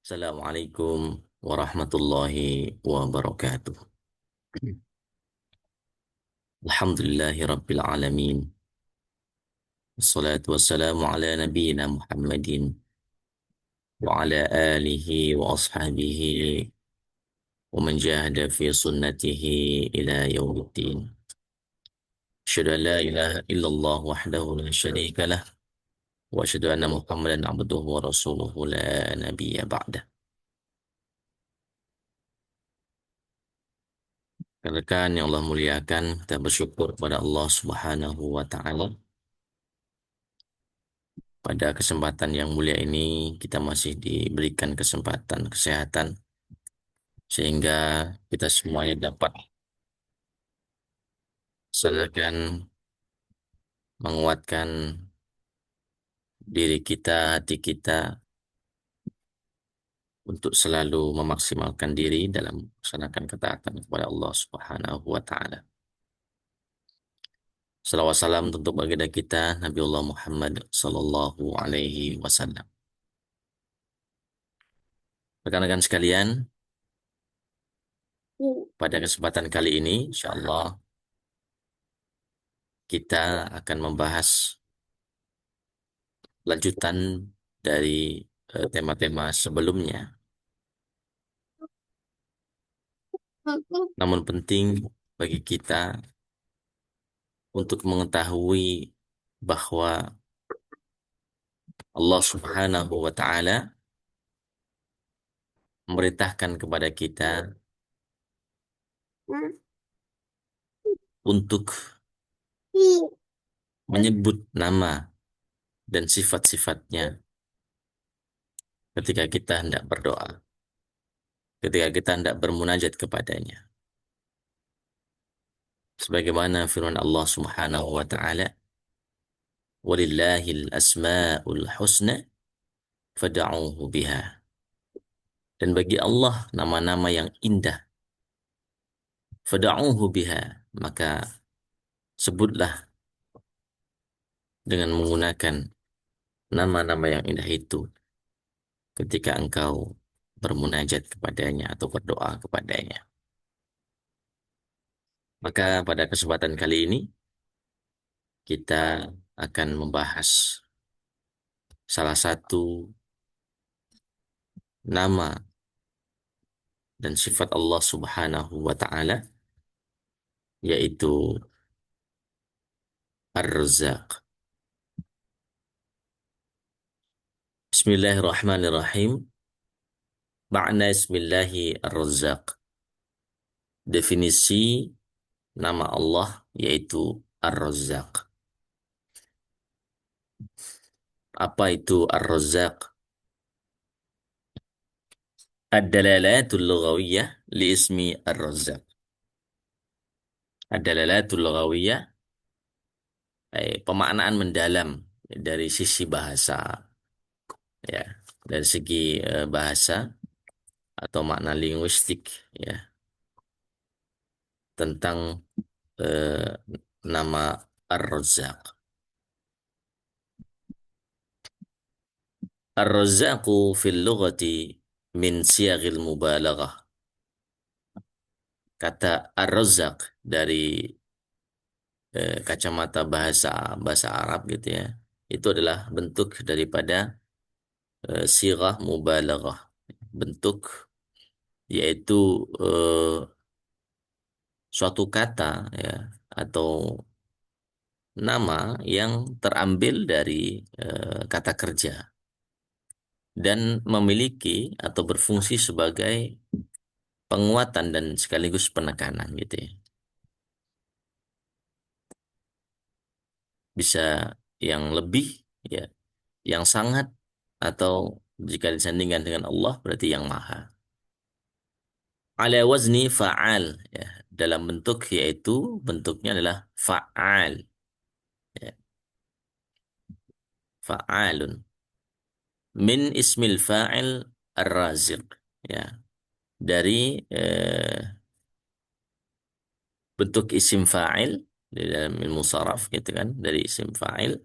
Assalamualaikum warahmatullahi wabarakatuh. Alhamdulillahi rabbil alamin. Wassalatu wassalamu ala nabiyyina Muhammadin wa ala alihi wa ashabihi wa man jahada fi sunnatihi ila yaumiddin. Asyhadu an la ilaha illallah wahdahu la syarika lah wa asyhadu anna Muhammadan abduhu wa rasuluhu la nabiyya ba'dah. Rekan yang Allah muliakan, kita bersyukur kepada Allah Subhanahu wa taala. Pada kesempatan yang mulia ini, kita masih diberikan kesempatan kesehatan, sehingga kita semuanya dapat melaksanakan, menguatkan diri kita, hati kita, untuk selalu memaksimalkan diri dalam melaksanakan ketaatan kepada Allah Subhanahu wa Ta'ala. Salawat salam untuk baginda kita, Nabiullah Muhammad Sallallahu Alaihi Wasallam. Rekan-rekan sekalian, pada kesempatan kali ini, insya Allah, kita akan membahas lanjutan dari tema-tema sebelumnya. Namun penting bagi kita untuk mengetahui bahwa Allah Subhanahu wa Ta'ala memerintahkan kepada kita untuk menyebut nama dan sifat-sifatnya ketika kita hendak berdoa, ketika kita hendak bermunajat kepadanya. Sebagaimana firman Allah Subhanahu wa Ta'ala, "Walillahil asma'ul husna fad'uuhu biha." Dan bagi Allah nama-nama yang indah, fad'uuhu biha, maka sebutlah dengan menggunakan nama-nama yang indah itu ketika engkau bermunajat kepadanya atau berdoa kepadanya. Maka pada kesempatan kali ini kita akan membahas salah satu nama dan sifat Allah Subhanahu wa Ta'ala, yaitu Ar-Razzaq. Bismillahirrahmanirrahim. Ma'na ismillahi Ar-Razzaq. Definisi nama Allah yaitu Ar-Razzaq. Apa itu Ar-Razzaq? Ad-dalalatul lughawiyah li ismi Ar-Razzaq. Ad-dalalatul lughawiyah, pemaknaan mendalam dari sisi bahasa, ya, dari segi bahasa atau makna linguistik, ya, tentang eh, nama Ar-Razzaq. Ar-Razzaqu fil lughati min siyaghil mubalaghah. Kata Ar-Razzaq dari kacamata bahasa bahasa Arab gitu ya, itu adalah bentuk daripada sirah mubalaghah, bentuk yaitu suatu kata, ya, atau nama yang terambil dari kata kerja dan memiliki atau berfungsi sebagai penguatan dan sekaligus penekanan gitu ya. Bisa yang lebih, ya, yang sangat, atau jika disandingkan dengan Allah berarti yang maha. Ala wazni fa'al, ya, dalam bentuk yaitu bentuknya adalah fa'al, ya, fa'alun min ismil fa'il ar-raziq, ya, dari bentuk isim fa'il di dalam ilmu saraf gitu kan, dari isim fa'il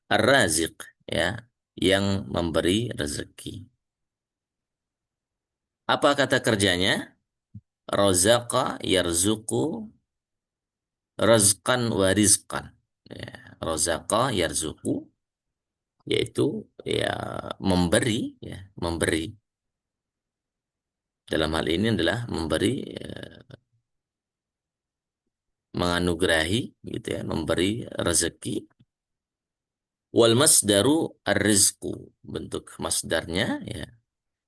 ar-raziq, ya, yang memberi rezeki. Apa kata kerjanya? Razaqa yarzuqu razqan wa rizqan. Ya, razaqa yarzuqu yaitu ya memberi, ya memberi. Dalam hal ini adalah memberi, menganugerahi gitu ya, memberi rezeki. Wal masdaru ar-rizqu, bentuk masdarnya ya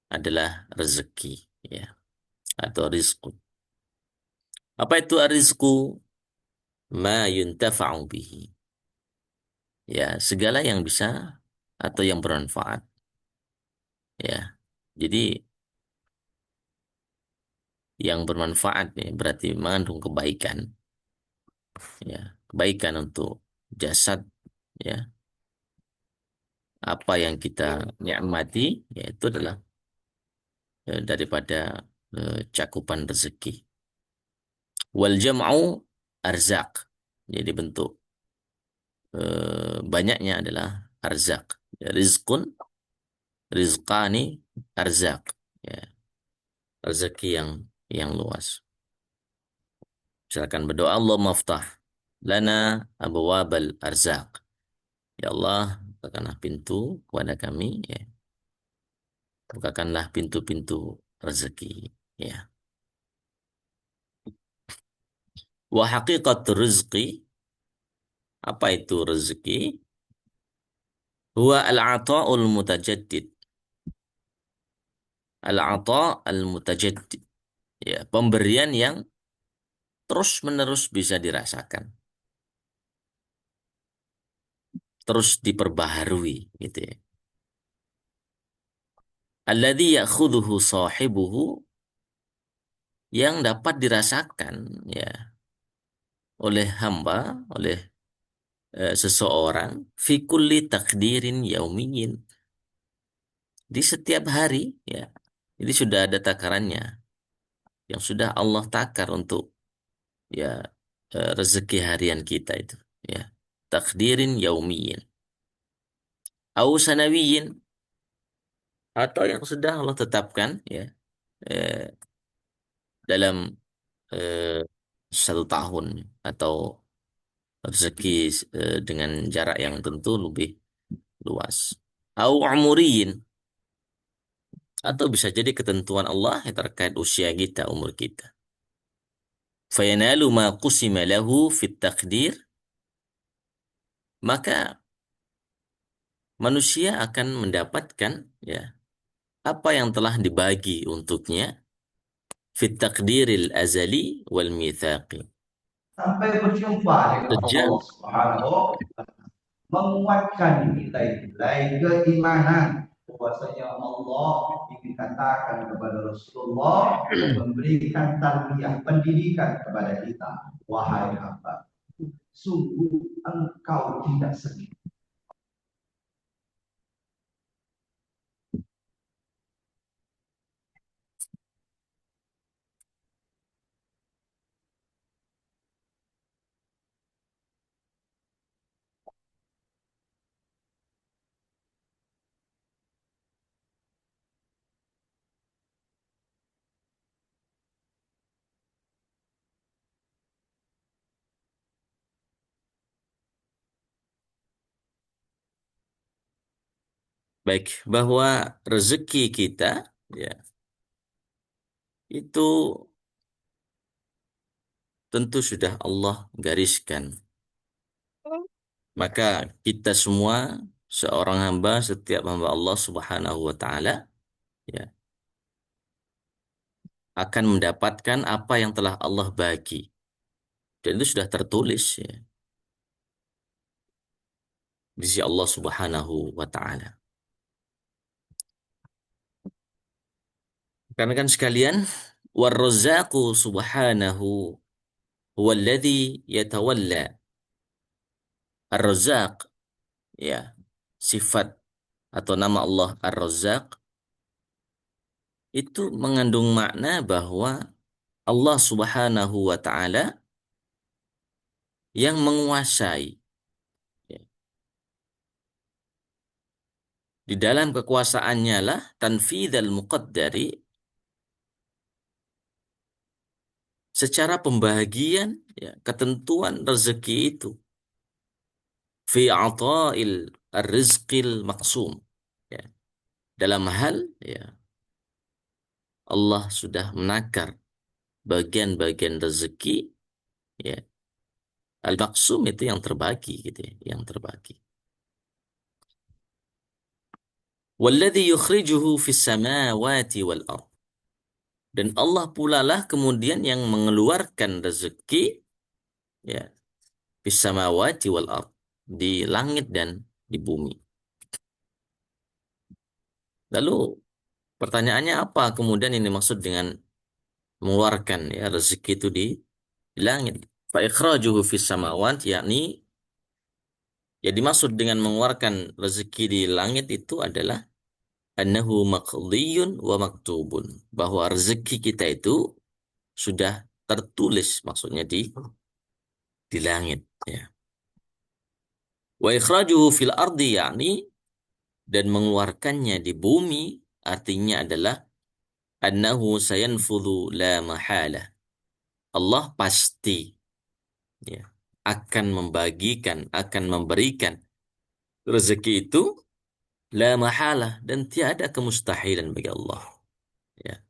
adalah rezeki, ya, atau rizqu. Apa itu ar-rizqu? Ma yuntafa'u bihi. Ya, segala yang bisa atau yang bermanfaat, ya. Jadi yang bermanfaat ya berarti mengandung kebaikan, ya. Kebaikan untuk jasad, ya. Apa yang kita nikmati yaitu adalah daripada cakupan rezeki. Wal jam'u arzak. Jadi bentuk banyaknya adalah arzak. Ya, rizqun, rizqani, arzak. Ya, rezeki yang luas. Misalkan berdoa, Allah maftah lana abwabal arzak. Ya Allah, bukakanlah pintu kepada kami, ya. Bukakanlah pintu-pintu rezeki, ya. Wa haqiqat rizqi, apa itu rezeki? Huwa al-ata'ul mutajaddid. Al-ata' al-mutajaddid. Ya, pemberian yang terus-menerus bisa dirasakan, terus diperbaharui gitu ya. Alladzi ya'khudhuhu sahibuhu, yang dapat dirasakan ya oleh hamba, oleh seseorang fi kulli takdirin yaumiyin, di setiap hari ya. Jadi sudah ada takarannya yang sudah Allah takar untuk ya rezeki harian kita itu, ya. Takdirin yaumiyin au sanawiyin, atau yang sudah Allah tetapkan ya eh, dalam eh, 1 tahun, atau rezeki dengan jarak yang tentu lebih luas. Au umuriyin, atau bisa jadi ketentuan Allah yang terkait usia kita, umur kita. Fayanalu ma qusima lahu fit taqdir, maka manusia akan mendapatkan ya apa yang telah dibagi untuknya fit taqdiril azali wal mitsaqi. Sampai berjumpa dengan Sejak Allah Subhanahu wa Ta'ala. Menguatkan kita itu lain keimanan bahwasanya Allah dikatakan kepada Rasulullah memberikan tarbiyah pendidikan kepada kita, wahai hamba, sungguh engkau tidak sendiri. baik, bahwa rezeki kita ya itu tentu sudah Allah gariskan. Maka kita semua, seorang hamba, setiap hamba Allah Subhanahu wa taala ya akan mendapatkan apa yang telah Allah bagi. Dan itu sudah tertulis ya di sisi Allah Subhanahu wa taala. Karena kan sekalian, war-razzaqu subhanahu huwallazi yatawalla. Ar-Razzaq, ya, sifat atau nama Allah Ar-Razzaq itu mengandung makna bahwa Allah Subhanahu wa taala yang menguasai, ya. Di dalam kekuasaannya lah tanfidzal muqaddari, secara pembagian ya, ketentuan rezeki itu fi ata'il rizqil maqsum ya, dalam hal ya Allah sudah menakar bagian-bagian rezeki ya, al-maqsum itu yang terbagi gitu ya, yang terbagi. Walladzi yukhrijuhu fis samawati wal ard. Dan Allah pula lah kemudian yang mengeluarkan rezeki ya, fis samawati wal ard, di langit dan di bumi. Lalu pertanyaannya apa kemudian ini maksud dengan mengeluarkan ya rezeki itu di langit? Fa ikhrajuhu fis samawat, yakni ya dimaksud dengan mengeluarkan rezeki di langit itu adalah annahu maqdiyun wa maktubun, bahwa rezeki kita itu sudah tertulis, maksudnya di langit ya. Wa ikhrajuhu fil ardi, yakni dan mengeluarkannya di bumi artinya adalah annahu sayanfudhu la mahala. Allah pasti ya akan membagikan, akan memberikan rezeki itu la mahalah, dan tiada kemustahilan bagi Allah ya,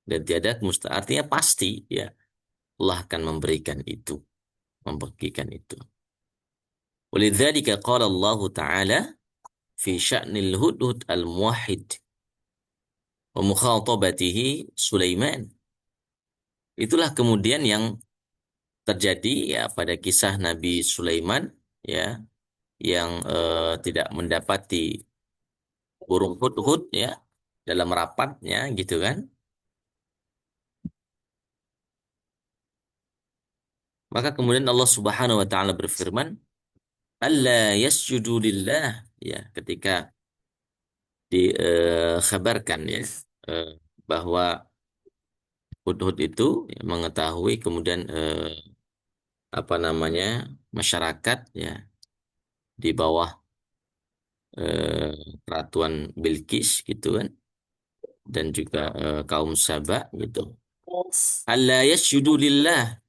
dan tiada kemustahilan artinya pasti ya, Allah akan memberikan itu, membagikan itu. Walidzalika qala Allah Ta'ala fi sya'nil hudhud al-muwahhid wa mukhatabatihi Sulaiman. Itulah kemudian yang terjadi ya pada kisah Nabi Sulaiman ya, yang tidak mendapati burung hudhud ya dalam rapatnya gitu kan. Maka kemudian Allah Subhanahu wa taala berfirman, "Alla yasjudu lillah." Ya, ketika dikhabarkan ya eh, bahwa hudhud itu ya, mengetahui kemudian apa namanya masyarakat ya di bawah eh, peraturan Bilqis gitu kan, dan juga kaum Saba gitu. Alla yasjudu lillah.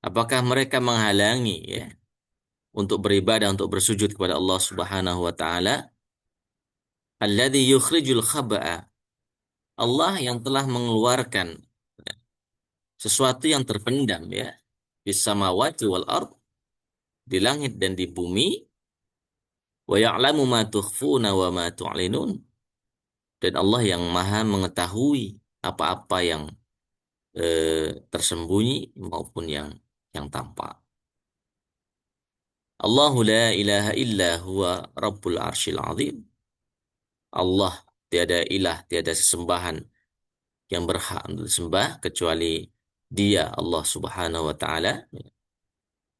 Apakah mereka menghalangi ya untuk beribadah, untuk bersujud kepada Allah Subhanahu wa taala? Alladzi yukhrijul khaba'a. Allah yang telah mengeluarkan sesuatu yang terpendam ya, di samawati wal ard, di langit dan di bumi, wa ya'lamu ma tukhfuna wa ma tu'linun. Dan Allah yang Maha mengetahui apa-apa yang tersembunyi maupun yang tampak. Allahu la ilaha illa huwa rabbul arsyil azim. Allah tiada ilah, tiada sesembahan yang berhak untuk disembah kecuali Dia, Allah Subhanahu wa taala,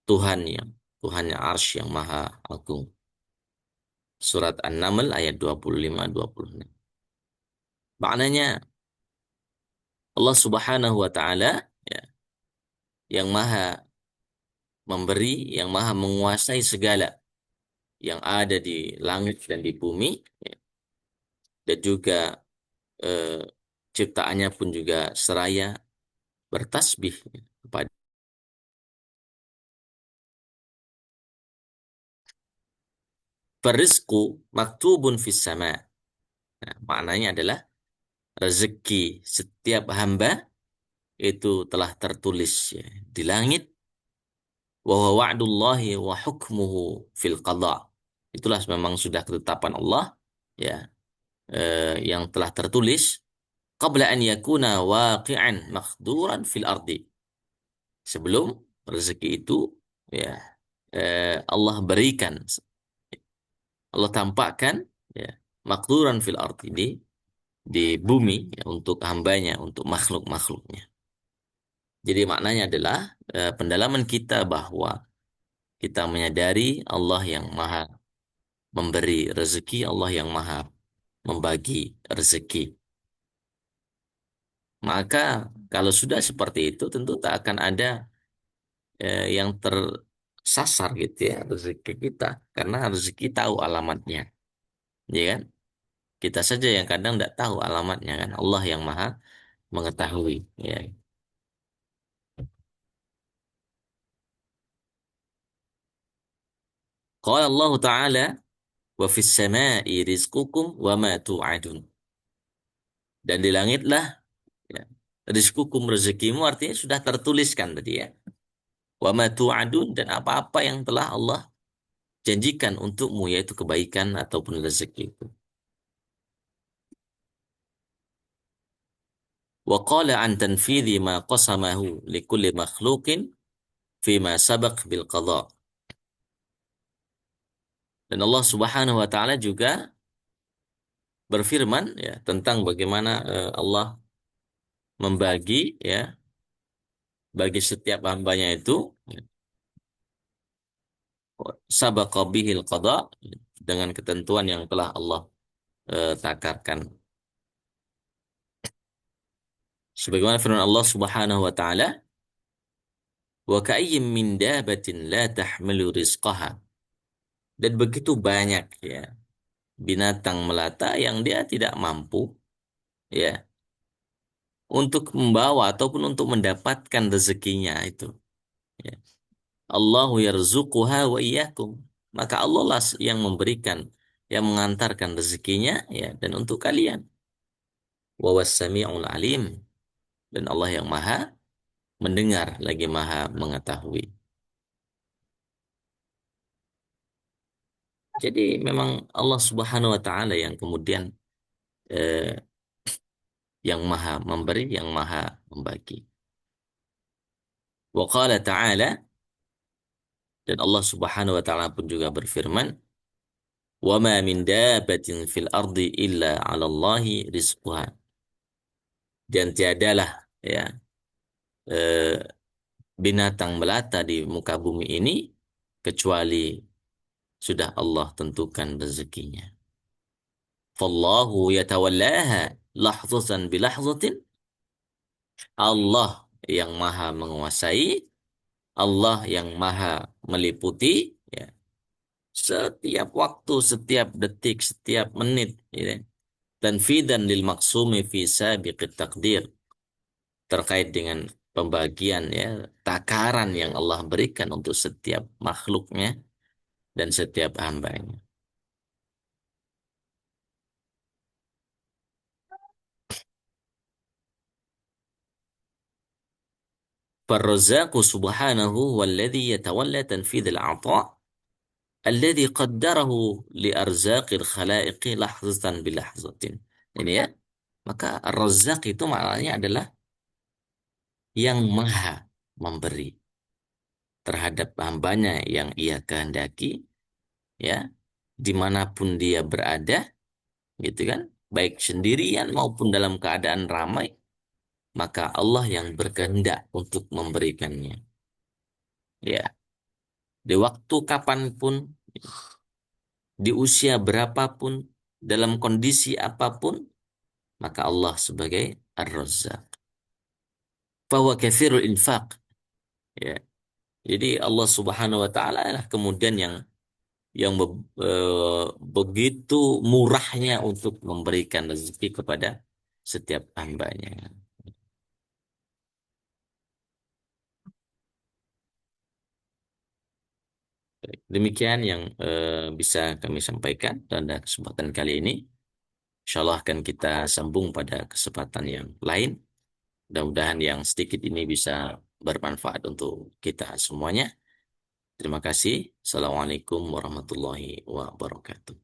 Tuhan yang Tuhannya arsy yang maha agung. Surat An-Naml ayat 25-26. Maknanya Allah Subhanahu wa taala ya, yang maha memberi, yang maha menguasai segala yang ada di langit dan di bumi ya, dan juga eh, ciptaannya pun juga seraya bertasbih ya, kepada Farizqu maktubun fis sama. Nah, maknanya adalah rezeki setiap hamba itu telah tertulis ya, di langit, wa huwa wa'dullahi wa hukmuhu fil qada. Itulah memang sudah ketetapan Allah ya, yang telah tertulis qabla an yakuna waqi'an maqduran fil ardi. Sebelum rezeki itu ya Allah berikan, Allah tampakkan ya maqduran fil ardi, di bumi ya, untuk hambanya, untuk makhluk-makhluknya. Jadi maknanya adalah pendalaman kita bahwa kita menyadari Allah yang maha memberi rezeki, Allah yang maha membagi rezeki. Maka kalau sudah seperti itu tentu tak akan ada yang tersasar gitu ya rezeki kita. Karena rezeki tahu alamatnya. Ya kan? Kita saja yang kadang tidak tahu alamatnya kan. Allah yang maha mengetahui. Ya. Qala Allah Ta'ala wa fis sama'i rizqukum wa ma tu'adun. Dan di langitlah ya, rizqukum rezekimu artinya sudah tertuliskan tadi ya. Wa ma tu'adun dan apa-apa yang telah Allah janjikan untukmu yaitu kebaikan ataupun rezeki itu. Wa qala an tanfidhi ma qasamahu likulli makhluqin fima sabaq bil qadha. Dan Allah Subhanahu wa taala juga berfirman ya tentang bagaimana Allah membagi ya bagi setiap hambanya itu ya, sabaqa bihil qada dengan ketentuan yang telah Allah takarkan. Sebagaimana firman Allah Subhanahu wa taala, "Wa ka'ayyim min dabatin la tahmilu rizqaha." Dan begitu banyak ya binatang melata yang dia tidak mampu ya untuk membawa ataupun untuk mendapatkan rezekinya itu. Ya. Allahu yarzuquha wa iyyakum. Maka Allah lah yang memberikan, yang mengantarkan rezekinya ya dan untuk kalian. Wa was-sami'ul alim. Dan Allah yang maha mendengar lagi maha mengetahui. Jadi memang Allah Subhanahu wa taala yang kemudian eh, yang maha memberi, yang maha membagi. Wa qala ta'ala dan Allah Subhanahu wa taala pun juga berfirman, "Wa ma min dabbatin fil ardi illa 'ala Allahi rizquha." Dan tiadalah ya eh, binatang melata di muka bumi ini kecuali sudah Allah tentukan rezekinya. Fallahu yatawallaha lahzatan bilahzatin. Allah yang maha menguasai, Allah yang maha meliputi ya, setiap waktu, setiap detik, setiap menit ya. Tanfidan lil maksumi fi sabiqit takdir terkait dengan pembagian ya takaran yang Allah berikan untuk setiap makhluknya dan setiap hambanya. فالرزاق سبحانه هو الذي يتولى تنفيذ العطاء الذي قدره لأرزاق الخلائق لحظة بلحظة. Ini ya, maka Ar-Razzaq itu maknanya adalah yang maha memberi terhadap hambanya yang ia kehendaki, ya, dimanapun dia berada, gitu kan, baik sendirian maupun dalam keadaan ramai, maka Allah yang berkehendak untuk memberikannya. Ya, di waktu kapanpun, di usia berapapun, dalam kondisi apapun, maka Allah sebagai Ar-Razzaq. Fahuwa katsirul infaq. Ya. Jadi Allah Subhanahu wa taala lah kemudian yang begitu murahnya untuk memberikan rezeki kepada setiap hambanya. Baik, demikian yang bisa kami sampaikan pada kesempatan kali ini. Insya Allah akan kita sambung pada kesempatan yang lain. Mudah-mudahan yang sedikit ini bisa bermanfaat untuk kita semuanya. Terima kasih. Assalamualaikum warahmatullahi wabarakatuh.